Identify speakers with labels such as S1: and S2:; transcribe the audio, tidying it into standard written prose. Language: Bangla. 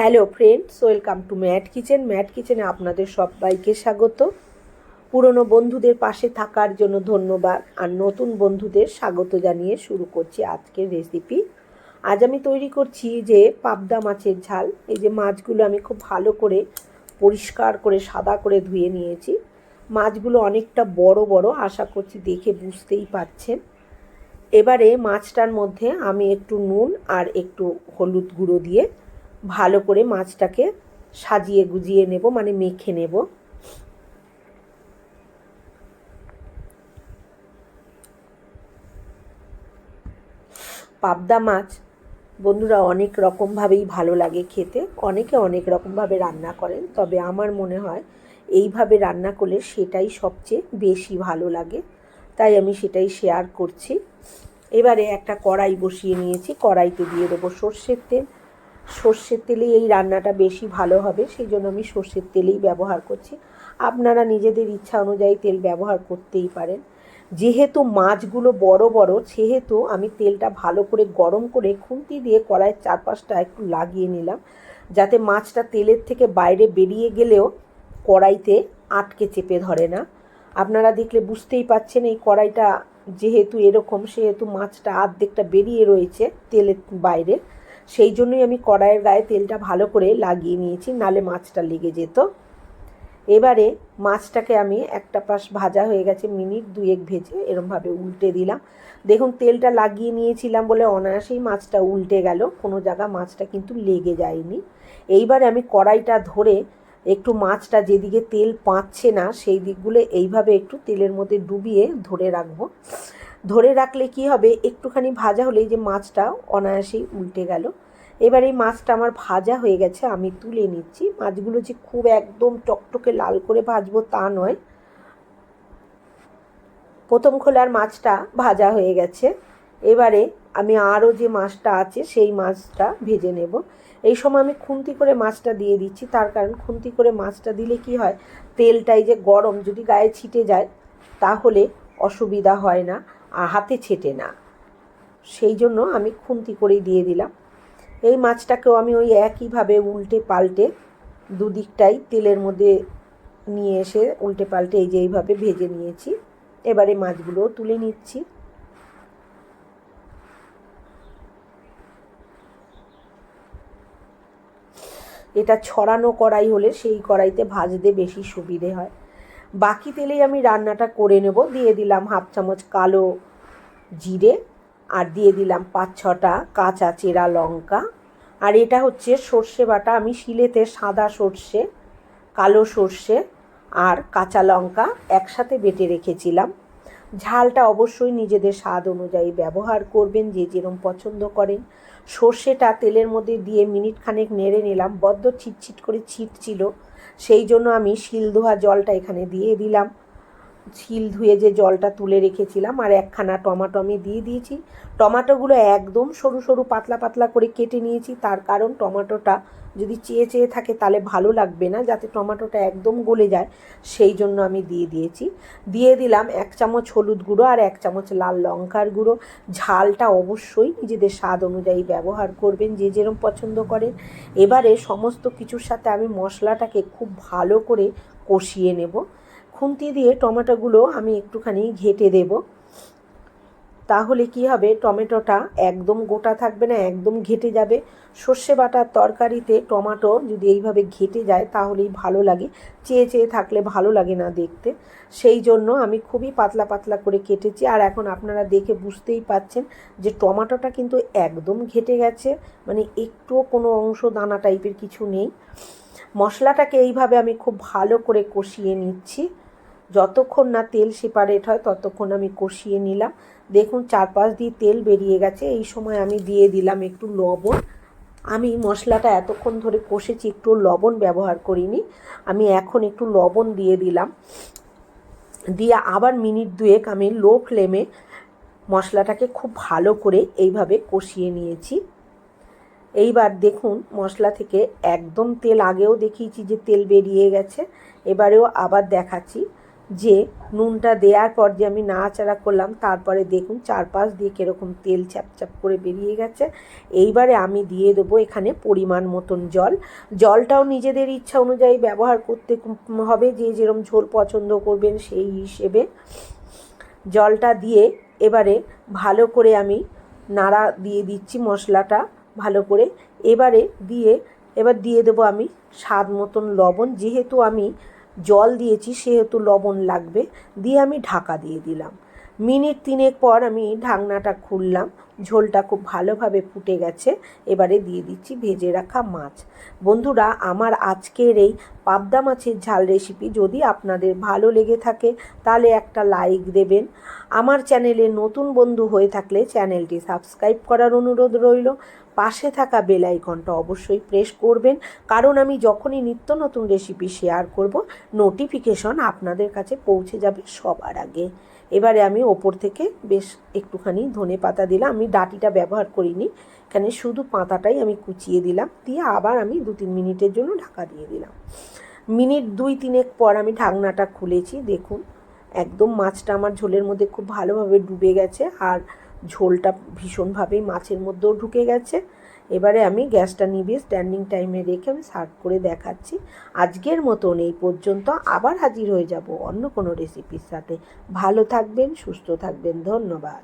S1: Hello friends, welcome to Matt kitchen. Matt কিচেনে আপনাদের সবাইকে স্বাগত। পুরনো বন্ধুদের পাশে থাকার জন্য ধন্যবাদ, আর নতুন বন্ধুদের স্বাগত জানিয়ে শুরু করছি আজকের রেসিপি। আজ আমি তৈরি করছি যে পাবদা মাছের ঝাল। এই যে মাছগুলো আমি খুব ভালো করে পরিষ্কার করে সাদা করে ধুয়ে নিয়েছি। মাছগুলো অনেকটা বড় বড়, আশা করছি দেখে বুঝতেই পারছেন। এবারে মাছটার মধ্যে আমি একটু নুন আর একটু হলুদ গুঁড়ো দিয়ে ভালো করে মাছটাকে সাজিয়ে গুজিয়ে নেব, মানে মেখে নেব। পাবদা মাছ বন্ধুরা অনেক রকমভাবেই ভালো লাগে খেতে, অনেকে অনেক রকমভাবে রান্না করেন, তবে আমার মনে হয় এইভাবে রান্না করলে সেটাই সবচেয়ে বেশি ভালো লাগে, তাই আমি সেটাই শেয়ার করছি। এবারে একটা কড়াই বসিয়ে নিয়েছি, কড়াইতে দিয়ে দেবো সর্ষের তেল। সর্ষের তেলে এই রান্নাটা বেশি ভালো হবে, সেই জন্য আমি সর্ষের তেলেই ব্যবহার করছি। আপনারা নিজেদের ইচ্ছা অনুযায়ী তেল ব্যবহার করতেই পারেন। যেহেতু মাছগুলো বড় বড়, সেহেতু আমি তেলটা ভালো করে গরম করে খুন্তি দিয়ে কড়াইয়ের চারপাশটা একটু লাগিয়ে নিলাম, যাতে মাছটা তেলের থেকে বাইরে বেরিয়ে গেলেও কড়াইতে আটকে চেপে ধরে না। আপনারা দেখলে বুঝতেই পাচ্ছেন এই কড়াইটা যেহেতু এরকম, সেহেতু মাছটা অর্ধেকটা বেরিয়ে রয়েছে তেলের বাইরে। সেই জন্যই আমি কড়াইয়ের গায়ে তেলটা ভালো করে লাগিয়ে নিয়েছি, নালে মাছটা লেগে যেত। এবারে মাছটাকে আমি একটা পাশ ভাজা হয়ে গেছে, মিনিট দুয়েক ভেজে এরমভাবে উল্টে দিলাম। দেখুন তেলটা লাগিয়ে নিয়েছিলাম বলে অনায়াসেই মাছটা উল্টে গেল, কোনো জায়গা মাছটা কিন্তু লেগে যায়নি। এইবারে আমি কড়াইটা ধরে একটু মাছটা যেদিকে তেল পাচ্ছে না সেই দিকগুলো এইভাবে একটু তেলের মধ্যে ডুবিয়ে ধরে রাখবো। ধরে রাখলে কি হবে, একটুখানি ভাজা হলেই যে মাছটা অনায়াসেই উল্টে গেল। এবার এই মাছটা আমার ভাজা হয়ে গেছে, আমি তুলে নিচ্ছি। মাছগুলো যে খুব একদম টকটকে লাল করে ভাজবো তা নয়, প্রথম খোলার মাছটা ভাজা হয়ে গেছে। এবারে আমি আরও যে মাছটা আছে সেই মাছটা ভেজে নেব। এই সময় আমি খুন্তি করে মাছটা দিয়ে দিচ্ছি, তার কারণ খুন্তি করে মাছটা দিলে কি হয়, তেলটাই যে গরম, যদি গায়ে ছিটে যায় তাহলে অসুবিধা হয় না আর হাতে ছেটে না, সেই জন্য আমি খুন্তি করেই দিয়ে দিলাম। এই মাছটাকেও আমি ওই একইভাবে উল্টে পাল্টে দুদিকটাই তেলের মধ্যে নিয়ে এসে উল্টে পাল্টে এই যে এইভাবে ভেজে নিয়েছি। এবারে মাছগুলোও তুলে নিচ্ছি। এটা ছড়ানো কড়াই হলে সেই কড়াইতে ভাজতে বেশি সুবিধে হয়। বাকি তেলেই আমি রান্নাটা করে নেব। দিয়ে দিলাম হাফ চামচ কালো জিরে, আর দিয়ে দিলাম 5-6টা কাঁচা চেরা লঙ্কা। আর এটা হচ্ছে সর্ষে বাটা, আমি শিলেতে সাদা সর্ষে, কালো সর্ষে আর কাঁচা লঙ্কা একসাথে বেটে রেখেছিলাম। ঝালটা অবশ্যই নিজেদের স্বাদ অনুযায়ী ব্যবহার করবেন, যে যেরকম পছন্দ করেন। সর্ষেটা তেলের মধ্যে দিয়ে মিনিট খানেক নেড়ে নিলাম, বড্ড ছিটছিট করে ছিটছিল, সেই জন্য আমি শিল ধোয়া জলটা এখানে দিয়ে দিলাম। শিল ধুয়ে যে জলটা তুলে রেখেছিলাম, আর একখানা টমেটো আমি দিয়ে দিয়েছি। টমেটোগুলো একদম সরু সরু পাতলা পাতলা করে কেটে নিয়েছি, তার কারণ টমেটোটা যদি চেয়ে চেয়ে থাকে তাহলে ভালো লাগবে না, যাতে টমেটোটা একদম গলে যায়, সেই জন্য আমি দিয়ে দিয়েছি। দিয়ে দিলাম 1 চামচ হলুদ গুঁড়ো আর 1 চামচ লাল লঙ্কার গুঁড়ো। ঝালটা অবশ্যই নিজেদের স্বাদ অনুযায়ী ব্যবহার করবেন, যে যেরকম পছন্দ করেন। এবারে সমস্ত কিছুর সাথে আমি মশলাটাকে খুব ভালো করে কষিয়ে নেব। খুন্তি দিয়ে টমেটোগুলো আমি একটুখানি ঘেঁটে দেব, তাহলে কি হবে, টমেটোটা একদম গোটা থাকবে না, একদম ঘেঁটে যাবে। সর্ষে বাটার তরকারিতে টমেটো যদি এইভাবে ঘেঁটে যায় তাহলেই ভালো লাগে, চেয়ে চেয়ে থাকলে ভালো লাগে না দেখতে। সেই জন্য আমি খুবই পাতলা পাতলা করে কেটেছি। আর এখন আপনারা দেখে বুঝতেই পাচ্ছেন যে টমেটোটা কিন্তু একদম ঘেঁটে গেছে, মানে একটুও কোনো অংশ দানা টাইপের কিছু নেই। মশলাটাকে এইভাবে আমি খুব ভালো করে কষিয়ে নিচ্ছি, যতক্ষণ না তেল সেপারেট হয় ততক্ষণ আমি কষিয়ে নিলাম। দেখুন চারপাশ দিয়ে তেল বেরিয়ে গেছে। এই সময় আমি দিয়ে দিলাম একটু লবণ। আমি মশলাটা এতক্ষণ ধরে কষেছি, একটু লবণ ব্যবহার করিনি, আমি এখন একটু লবণ দিয়ে দিলাম। দিয়ে আবার মিনিট দুয়েক আমি লো ফ্লেমে মশলাটাকে খুব ভালো করে এইভাবে কষিয়ে নিয়েছি। এইবার দেখুন মশলা থেকে একদম তেল, আগেও দেখিয়েছি যে তেল বেরিয়ে গেছে, এবারেও আবার দেখাচ্ছি যে নুনটা দেওয়ার পর যে আমি নাড়াচাড়া করলাম, তারপরে দেখুন চারপাশ দিয়ে কীরকম তেল চ্যাপচ্যাপ করে বেরিয়ে গেছে। এইবারে আমি দিয়ে দেবো এখানে পরিমাণ মতন জল। জলটাও নিজেদের ইচ্ছা অনুযায়ী ব্যবহার করতে হবে, যে যেরকম ঝোল পছন্দ করবেন সেই হিসেবে জলটা দিয়ে এবারে ভালো করে আমি নাড়া দিয়ে দিচ্ছি মশলাটা ভালো করে। এবার দিয়ে দেবো আমি স্বাদ মতন লবণ, যেহেতু আমি জল দিয়েছি সেহেতু লবণ লাগবে। দিয়ে আমি ঢাকা দিয়ে দিলাম। মিনিট 3 পর আমি ঢাকনাটা খুললাম, ঝোলটা খুব ভালোভাবে ফুটে গেছে। এবারে দিয়ে দিচ্ছি ভেজে রাখা মাছ। বন্ধুরা, আমার আজকের এই পাবদা মাছের ঝাল রেসিপি যদি আপনাদের ভালো লেগে থাকে তাহলে একটা লাইক দেবেন। আমার চ্যানেলে নতুন বন্ধু হয়ে থাকলে চ্যানেলটি সাবস্ক্রাইব করার অনুরোধ রইল। পাশে থাকা বেল আইকনটা অবশ্যই প্রেস করবেন, কারণ আমি যখনই নিত্য নতুন রেসিপি শেয়ার করব নোটিফিকেশন আপনাদের কাছে পৌঁছে যাবে সবার আগে। এবারে আমি ওপর থেকে বেশ একটুখানি ধনে পাতা দিলাম। আমি ডাঁটিটা ব্যবহার করিনি, এখানে শুধু পাতাটাই আমি কুচিয়ে দিলাম। দিয়ে আবার আমি 2-3 মিনিটের জন্য ঢাকা দিয়ে দিলাম। মিনিট 2-3 পর আমি ঢাকনাটা খুলেছি। দেখুন একদম মাছটা আমার ঝোলের মধ্যে খুব ভালোভাবে ডুবে গেছে, আর ঝোলটা ভীষণভাবেই মাছের মধ্যেও ঢুকে গেছে। এবারে আমি গ্যাসটা নিভিয়ে স্ট্যান্ডিং টাইমে রেখে আমি সার্ভ করে দেখাচ্ছি। আজকের মতন এই পর্যন্ত, আবার হাজির হয়ে যাব অন্য কোনো রেসিপির সাথে। ভালো থাকবেন, সুস্থ থাকবেন, ধন্যবাদ।